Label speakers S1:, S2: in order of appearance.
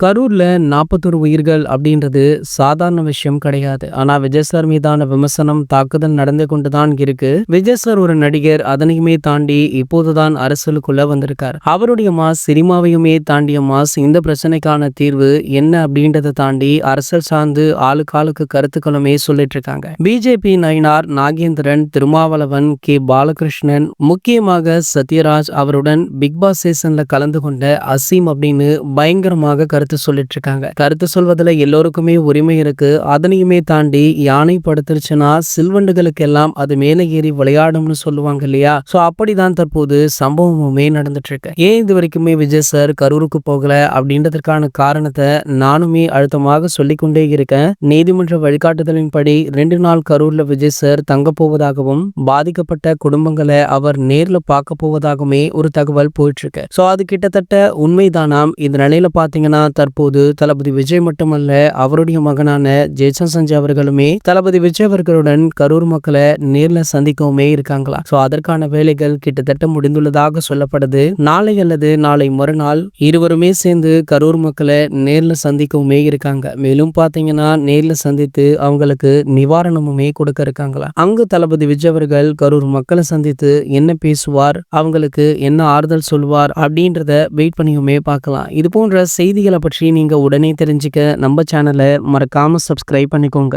S1: கரூர்ல 41 உயிர்கள் அப்படின்றது சாதாரண விஷயம் கிடையாது. ஆனா விஜய் சார் மீதான விமர்சனம், தாக்குதல் நடந்து கொண்டுதான் இருக்கு. விஜய் சார் ஒரு நடிகர், அதனையுமே தாண்டி இப்போதுதான் அரசியலுக்குள்ள வந்திருக்கார். அவருடைய மாஸ் சினிமாவையுமே தாண்டிய மாஸ். இந்த பிரச்சனைக்கான தீர்வு என்ன அப்படின்றத தாண்டி அரசியல் சார்ந்து ஆளுக்கு கருத்துக்களுமே சொல்லிட்டு இருக்காங்க. பிஜேபி நயினார் நாகேந்திரன், திருமாவளவன், கே பாலகிருஷ்ணன், முக்கியமாக சத்யராஜ், அவருடன் பிக் பாஸ் சீசன்ல கலந்து கொண்ட அசீம் அப்படின்னு பயங்கரமாக கருத்து சொல்லிட்டு இருக்காங்க. கருத்து சொல்வதில் எல்லோருக்குமே உரிமை இருக்கு. அதனையுமே தாண்டி யானை படுத்துருச்சுன்னா சில்வண்டுகளுக்கு எல்லாம் அது மேலே ஏறி விளையாடும்னு சொல்லுவாங்க இல்லையா? சோ அப்படிதான் தற்போது சம்பவமுமே நடந்துட்டு இருக்கு. ஏன் இது வரைக்குமே விஜய் சார் கரூருக்கு போகல அப்படின்றதுக்கான காரணத்தை நானுமே அழுத்தமாக சொல்லிக்கொண்டே இருக்கேன். நீதிமன்ற வழிகாட்டுதலின்படி 2 நாள் கரூர்ல விஜய் சார் தங்க போவதாகவும், பாதிக்கப்பட்ட குடும்பங்களை அவர் நேர்ல பார்க்க போவதாகவுமே ஒரு தகவல் போயிட்டு இருக்கு. சோ அது கிட்டத்தட்ட உண்மைதானாம். இந்த நிலையில பாத்தீங்கன்னா தற்போது தளபதி விஜய் மட்டுமல்ல, அவருடைய மகனான ஜேசன் சஞ்சய் அவர்களுமே தளபதி விஜய் அவர்களுடன் கரூர் மக்களை நேர்ல சந்திக்கவுமே இருக்காங்களா. சோ அதற்கான வேலைகள் கிட்டத்தட்ட முடிந்துள்ளதாக சொல்லப்படுது. நாளை அல்லது நாளை மறுநாள் இருவருமே சேர்ந்து கரூர் மக்களை நேர்ல சந்திக்கவுமே இருக்காங்க. மேலும் பாத்தீங்கன்னா நேர்ல சந்தித்து அவங்களுக்கு நிவாரணமுமே கொடுக்க இருக்காங்களா. அங்கு தளபதி விஜய் அவர்கள் கரூர் மக்களை சந்தித்து என்ன பேசுவார், அவங்களுக்கு என்ன ஆறுதல் சொல்வார் அப்படின்றத வெயிட் பண்ணியுமே பார்க்கலாம். இது போன்ற செய்திகளை பற்றி நீங்க உடனே தெரிஞ்சுக்க நம்ம சேனலை மறக்காம சப்ஸ்கிரைப் பண்ணிக்கோங்க.